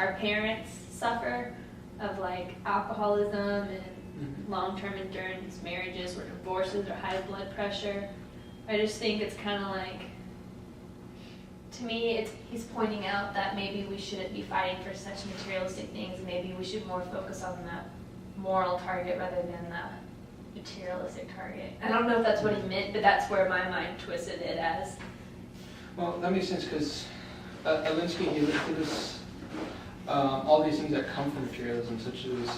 our parents suffer of like alcoholism and long-term endurance marriages or divorces or high blood pressure. I just think it's kind of like, to me, he's pointing out that maybe we shouldn't be fighting for such materialistic things, and maybe we should more focus on that moral target rather than the materialistic target. I don't know if that's what he meant, but that's where my mind twisted it as. Well, that makes sense because Alinsky, he looked at this, all these things that come from materialism, such as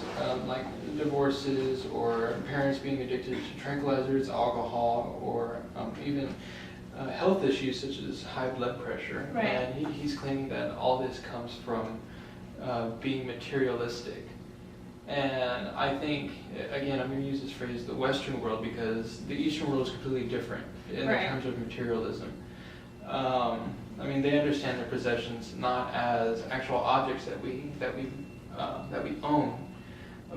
like divorces or parents being addicted to tranquilizers, alcohol, or even health issues such as high blood pressure. Right. And he's claiming that all this comes from being materialistic. And I think, again, I'm going to use this phrase, the Western world, because the Eastern world is completely different in terms of materialism. I mean, they understand their possessions not as actual objects that we own,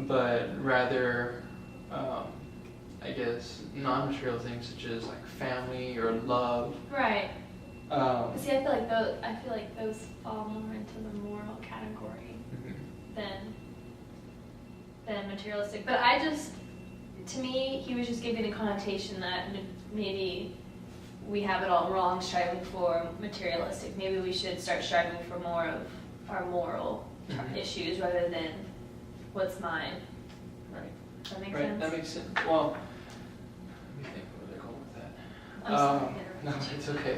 but rather, I guess, non-material things such as like family or love. Right. See, I feel like those fall more into the moral category than materialistic. But to me, he was just giving a connotation that maybe we have it all wrong striving for materialistic. Maybe we should start striving for more of our moral issues rather than what's mine. Right. Does that make right. sense? That makes sense. Well, let me think where they're going with that. I'm sorry. No, it's okay.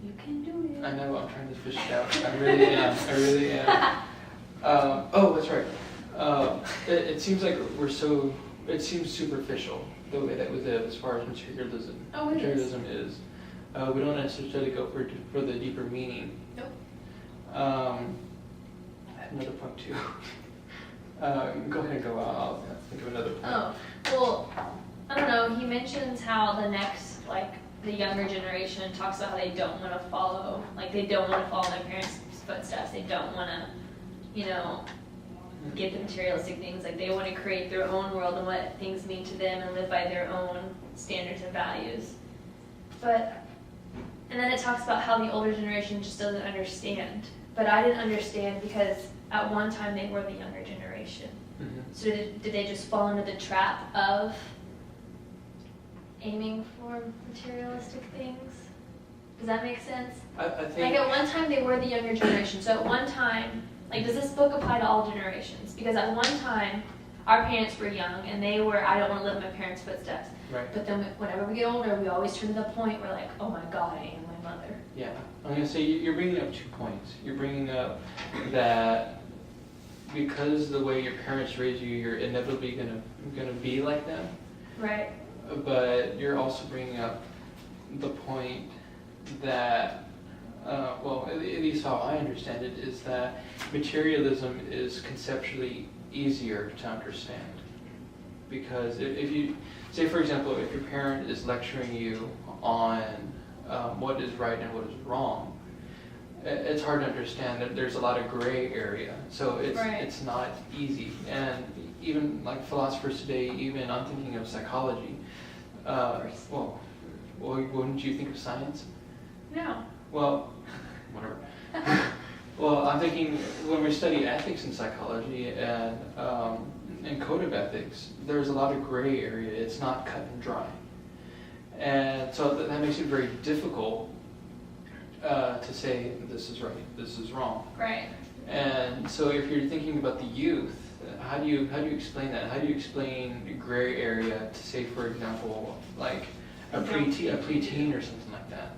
You can do it. I know, I'm trying to fish it out. I really am. Oh, that's right. It seems like it seems superficial, the way that we live as far as materialism. Oh, it is. We don't necessarily go for the deeper meaning. Nope. I have another point too. Go ahead and go. I'll think of another point. Oh, well, I don't know. He mentions how the younger generation talks about how they don't want to follow their parents' footsteps. They don't want to, get the materialistic things. Like, they want to create their own world and what things mean to them and live by their own standards and values. And then it talks about how the older generation just doesn't understand. But I didn't understand because at one time they were the younger generation. So did they just fall into the trap of aiming for materialistic things? Does that make sense? I think. Like, at one time they were the younger generation. So at one time, does this book apply to all generations? Because at one time, our parents were young and they were, I don't want to live in my parents' footsteps. Right. But then whenever we get older, we always turn to the point where like, oh my God, I am my mother. Yeah, I'm going to say you're bringing up 2 points. You're bringing up that because the way your parents raise you, you're inevitably gonna be like them. Right. But you're also bringing up the point that, well, at least how I understand it, is that materialism is conceptually easier to understand. Because if you, say for example, if your parent is lecturing you on what is right and what is wrong, it's hard to understand that there's a lot of gray area. So it's not easy. And even like philosophers today, even I'm thinking of psychology. Well, wouldn't you think of science? No. Well, whatever. Well, I'm thinking when we study ethics in psychology and code of ethics, there's a lot of gray area. It's not cut and dry. And so that makes it very difficult to say this is right, this is wrong. Right. And so if you're thinking about the youth, how do you explain that? How do you explain gray area to, say, for example, like a preteen or something like that?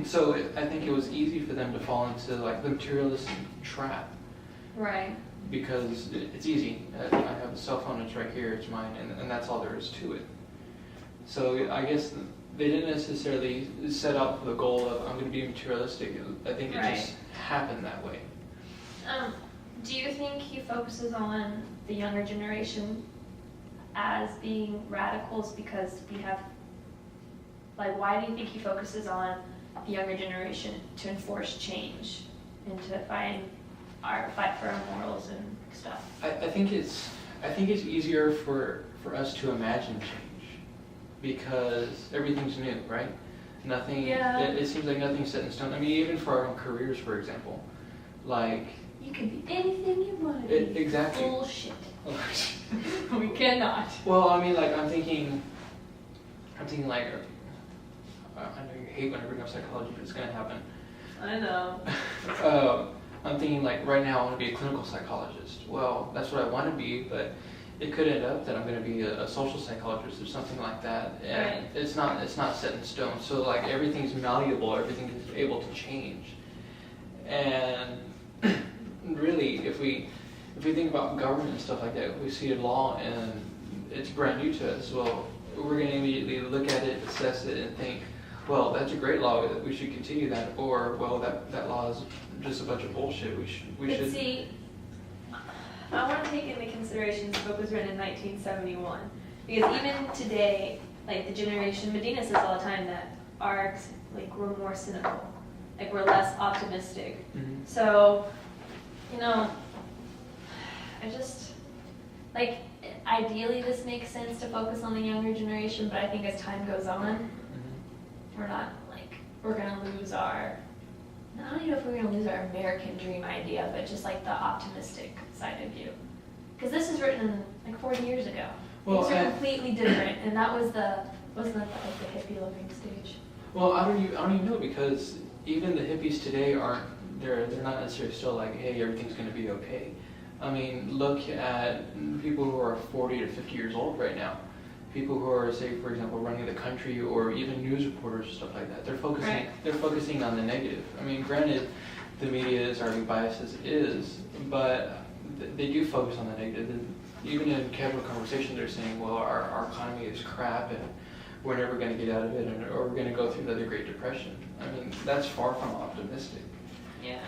So I think it was easy for them to fall into like the materialistic trap. Right. Because it's easy. I have a cell phone, it's right here, it's mine, and that's all there is to it. So I guess they didn't necessarily set up the goal of I'm going to be materialistic. I think it just happened that way. Do you think he focuses on the younger generation as being radicals because we have, like, why do you think he focuses on the younger generation to enforce change and to fight for our morals and stuff? I think it's easier for us to imagine change because everything's new, right? Nothing. Yeah. It seems like nothing's set in stone. I mean, even for our own careers, for example, like. You can be anything you want to be. Exactly. Bullshit. We cannot. Well, I mean, like I'm thinking like, I know you hate when I bring up psychology, but it's gonna happen. I know. I'm thinking like right now I want to be a clinical psychologist. Well, that's what I want to be, but it could end up that I'm going to be a social psychologist or something like that. And Right. it's not set in stone. So like everything's malleable, everything is able to change. And really, if we think about government and stuff like that, we see a law and it's brand new to us. Well, we're going to immediately look at it, assess it, and think, well, that's a great law, we should continue that, or well, that law is just a bunch of bullshit. We should. See, I want to take into consideration this book was written in 1971, because even today, like the generation, Medina says all the time that we're more cynical, like we're less optimistic. Mm-hmm. So, I just like ideally this makes sense to focus on the younger generation, but I think as time goes on, we're gonna lose our, I don't even know if we're gonna lose our American dream idea, but just like the optimistic side of you. Because this is written like 40 years ago. Well, Things are completely different, and that wasn't that like the hippie looking stage. Well, I don't even know, because even the hippies today they're not necessarily still like, hey, everything's going to be okay. I mean, look at people who are 40 to 50 years old right now. People who are, say, for example, running the country, or even news reporters, stuff like that. They're focusing on the negative. I mean, granted, the media is already biased as it is, but they do focus on the negative. And even in casual conversation, they're saying, well, our economy is crap and we're never going to get out of it, or we're going to go through another Great Depression. I mean, that's far from optimistic. Yeah.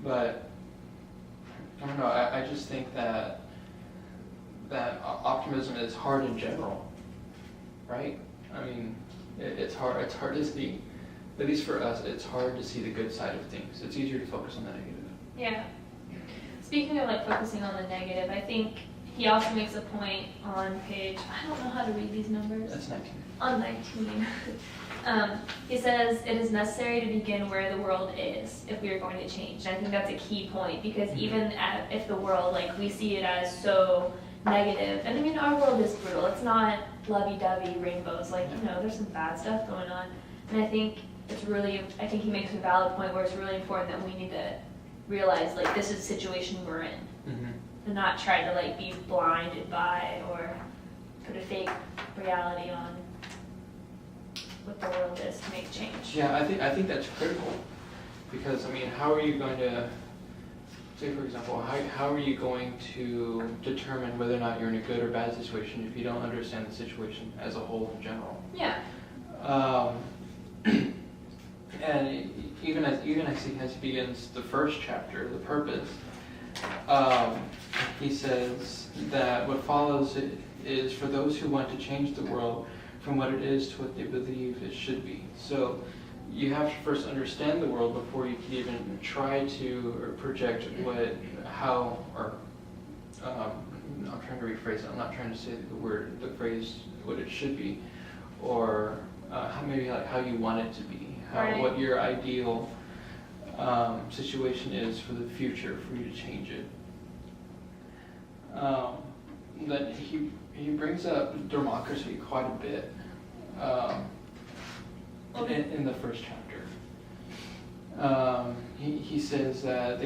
But I don't know. I just think that optimism is hard in general, right? I mean, it's hard. It's hard to see. At least for us, it's hard to see the good side of things. It's easier to focus on the negative. Yeah. Speaking of like focusing on the negative, I think he also makes a point on page, I don't know how to read these numbers. That's 19. On 19. He says, it is necessary to begin where the world is if we are going to change. And I think that's a key point, because even if the world, like we see it as so negative, and I mean our world is brutal, it's not lovey-dovey rainbows, like, there's some bad stuff going on. And I think I think he makes a valid point where it's really important that we need to realize, like, this is the situation we're in. Mm-hmm. And not try to like be blinded by or put a fake reality on what the world is to make change. Yeah, I think that's critical, because I mean, how are you going to, say for example, how are you going to determine whether or not you're in a good or bad situation if you don't understand the situation as a whole in general? Yeah. And even as he begins the first chapter, the purpose, he says that what follows is for those who want to change the world from what it is to what they believe it should be. So you have to first understand the world before you can even try to project I'm trying to rephrase it. I'm not trying to say the phrase, what it should be, or how you want it to be, what your ideal situation is for the future, for you to change it. That he brings up democracy quite a bit in the first chapter. He says that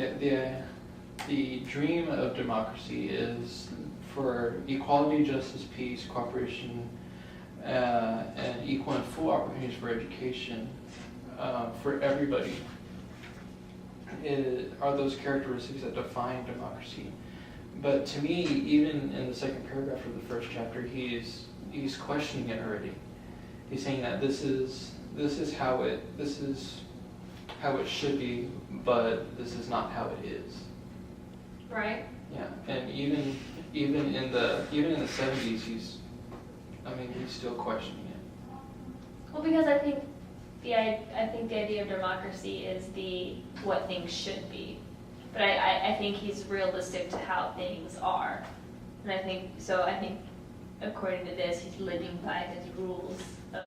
the dream of democracy is for equality, justice, peace, cooperation, and equal and full opportunities for education for everybody are those characteristics that define democracy. But to me, even in the second paragraph of the first chapter, he's questioning it already. He's saying that this is how it should be, but this is not how it is. Right. Yeah, and even in the 70s, he's still questioning it. Well, because I think the idea of democracy is what things should be, but I think he's realistic to how things are, and I think according to this, he's living by his rules